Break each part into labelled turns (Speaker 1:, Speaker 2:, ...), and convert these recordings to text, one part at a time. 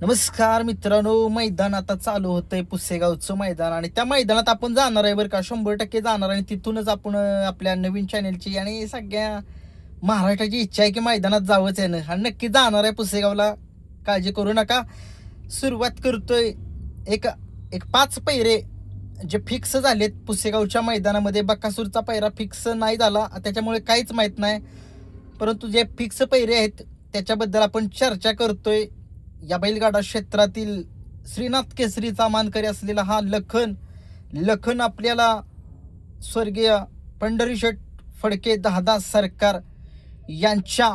Speaker 1: नमस्कार मित्रांनो, मैदान आता चालू होतंय पुसेगावचं मैदान आणि त्या मैदानात आपण जाणार आहे बरं का, 100% जाणार आणि तिथूनच आपण आपल्या नवीन चॅनेलची आणि सगळ्या महाराष्ट्राची इच्छा आहे की मैदानात जावंच आहे ना आणि नक्की जाणार आहे पुसेगावला. काळजी करू नका. सुरुवात करतोय. एक एक 5 पैरे जे फिक्स झालेत पुसेगावच्या मैदानामध्ये. बकासूरचा पैरा फिक्स नाही झाला, त्याच्यामुळे काहीच माहीत नाही, परंतु जे फिक्स पैरे आहेत त्याच्याबद्दल आपण चर्चा करतोय. या बैलगाडा क्षेत्रातील श्रीनाथ केसरीचा मानकरी असलेला हा लखन लखन आपल्याला स्वर्गीय पंढरीशेठ फडके दादा सरकार यांच्या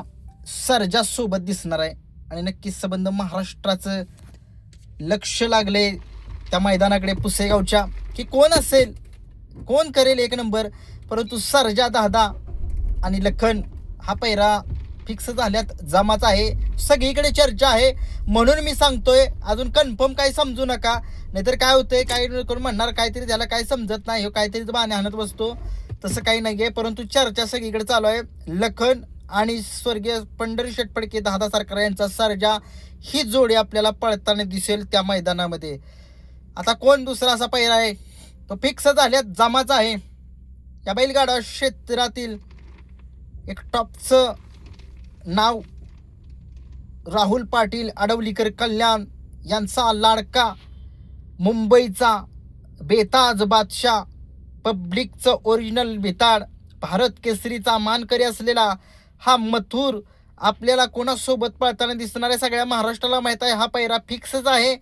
Speaker 1: सर्जासोबत दिसणार आहे आणि नक्कीच संबंध महाराष्ट्राचं लक्ष लागले त्या मैदानाकडे पुसेगावच्या, की कोण असेल, कोण करेल एक नंबर. परंतु सर्जा दादा आणि लखन हा पैरा फिक्स झाल्यात, जमाचा आहे, सगळीकडे चर्चा आहे. म्हणून मी सांगतोय, अजून कन्फर्म काही समजू नका, नाहीतर काय होतंय, काही कोण म्हणणार काहीतरी त्याला काही समजत नाही, काहीतरी बाणे आणत बसतो. तसं काही नाही आहे, परंतु चर्चा सगळीकडे चालू आहे. लखन आणि स्वर्गीय पंढरीशेठ फडके दादा सरकार यांचा सर्जा ही जोडी आपल्याला पळताना दिसेल त्या मैदानामध्ये. आता कोण दुसरा असा पैरा आहे तो फिक्स झाल्यात, जमाचा आहे. या बैलगाडा क्षेत्रातील एक टॉपचं नाव राहुल पाटील आडवलीकर कल्याण यांचा लाडका, मुंबईचा बेताज बादशाह, पब्लिकचं ओरिजिनल भिताड, भारत केसरीचा मानकरी असलेला हा मथुर आपल्याला कोणासोबत पळताना दिसणार आहे सगळ्या महाराष्ट्राला माहीत आहे. हा पैरा फिक्सच आहे.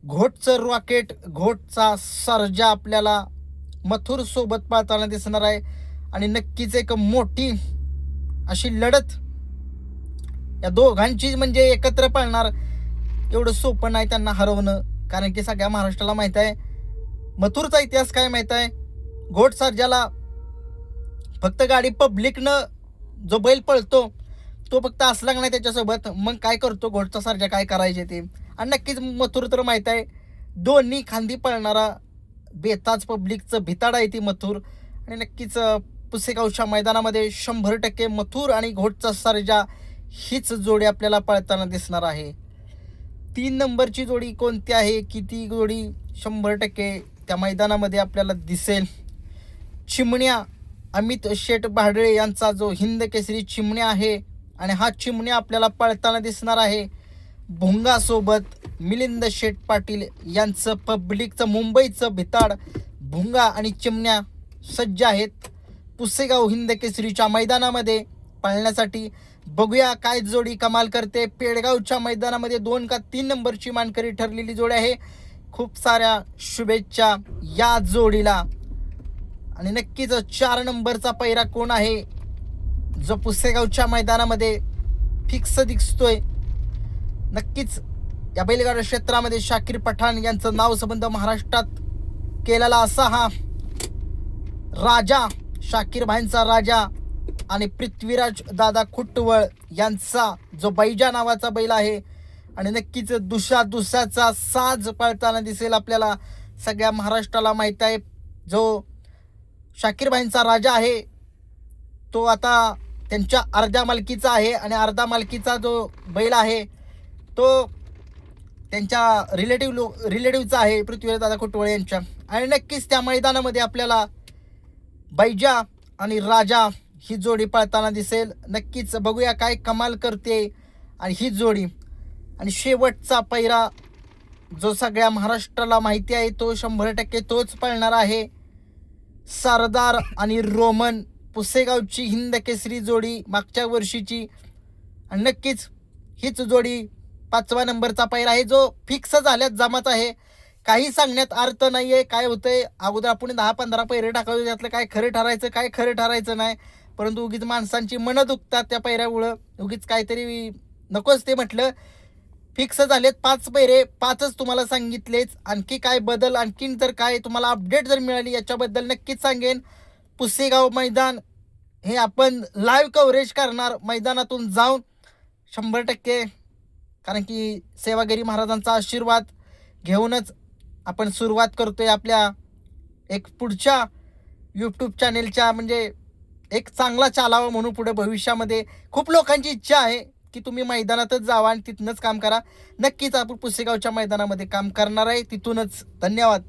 Speaker 1: घोटचं रॉकेट, घोटचा सर्जा आपल्याला मथुर सोबत पळताना दिसणार आहे आणि नक्कीच एक मोठी अशी लढत या दोघांची, म्हणजे एकत्र पळणार. एवढं सोपं नाही त्यांना हरवणं, कारण की सगळ्या महाराष्ट्राला माहीत आहे मथुरचा इतिहास काय माहीत आहे. घोट सर्जाला फक्त गाडी पब्लिकनं जो बैल पळतो तो फक्त असला नाही त्याच्यासोबत, मग काय करतो घोटचा सर्जा, काय करायचे ते. आणि नक्कीच मथुर तर माहीत आहे, दोन्ही खांदी पळणारा बेताज पब्लिकचं भिताड आहे ती मथुर. आणि नक्कीच पुसेगावच्या मैदानामध्ये 100% मथुर आणि घोटचा सर्जा हीच जोडी आपल्याला पळताना दिसणार आहे. 3 नंबरची जोडी कोणती आहे, किती जोडी 100% त्या मैदानामध्ये आपल्याला दिसेल. चिमण्या अमित शेठ भाडळे यांचा जो हिंद केसरी चिमण्या आहे आणि हा चिमण्या आपल्याला पळताना दिसणार आहे. भुंगासोबत मिलिंद शेठ पाटील यांचं पब्लिकचं मुंबईचं भिताड. भुंगा आणि चिमण्या सज्ज आहेत पुसेगाव हिंद केसरीच्या मैदानामध्ये पळण्यासाठी. बघूया काय जोडी कमाल करते. पेडगावच्या मैदानामध्ये 2 का 3 नंबरची मानकरी ठरलेली जोडी आहे. खूप साऱ्या शुभेच्छा या जोडीला. आणि नक्कीच 4 नंबरचा पैरा कोण आहे जो पुसेगावच्या मैदानामध्ये फिक्स दिसतोय. नक्कीच या बैलगाडा क्षेत्रामध्ये शाकीर पठाण यांचं नाव संबंध महाराष्ट्रात केलेला असा हा राजा, शाकीर भाईंचा राजा आणि पृथ्वीराज दादा खुटवळ यांचा जो बैजा नावाचा बैल आहे. आणि नक्कीच दुसाचा साज पळताना दिसेल आपल्याला, सगळ्या महाराष्ट्राला माहीत आहे. जो शाकीर भाईंचा राजा आहे तो आता त्यांच्या अर्ध्या मालकीचा आहे आणि अर्धा मालकीचा जो बैल आहे तो त्यांच्या रिलेटिव्हचा आहे, पृथ्वीराज दादा खुटवळ यांच्या. आणि नक्कीच त्या मैदानामध्ये आपल्याला बैजा आणि राजा ही जोडी पळताना दिसेल. नक्कीच बघूया काय कमाल करते आणि ही जोडी. आणि शेवटचा पैरा जो सगळ्या महाराष्ट्राला माहिती आहे तो 100% तोच पळणार आहे. सरदार आणि रोमन, पुसेगावची हिंद केसरी जोडी मागच्या वर्षीची. आणि नक्कीच हीच जोडी 5व्या नंबरचा पैरा आहे जो फिक्स झाल्यात, जमाच आहे. काही सांगण्यात अर्थ नाही आहे. काय होतंय, अगोदर आपण 10-15 पैरे टाकावे, त्यातलं काय खरं ठरायचं काय खरं ठरायचं नाही. परंतु उगीच माणसांची मनं दुखतात त्या पैऱ्यामुळं, उगीच काहीतरी नकोच ते म्हटलं. फिक्स झालेत 5 पैरे, 5च तुम्हाला सांगितलेच. आणखी काय बदल, आणखीन जर काय तुम्हाला अपडेट जर मिळाली याच्याबद्दल नक्कीच सांगेन. पुसेगाव मैदान हे आपण लाईव्ह कव्हरेज करणार मैदानातून जाऊन 100%, कारण की सेवागिरी महाराजांचा आशीर्वाद घेऊनच आपण सुरुवात करतोय आपल्या एक पुढच्या यूट्यूब चॅनेलच्या, म्हणजे एक चांगला चालावा म्हणून पुढे भविष्यामध्ये. खूप लोकांची इच्छा आहे की तुम्ही मैदानातच जावा आणि तिथनंच काम करा. नक्कीच आपण पुसेगावच्या मैदानामध्ये काम करणार आहे तिथूनच. धन्यवाद.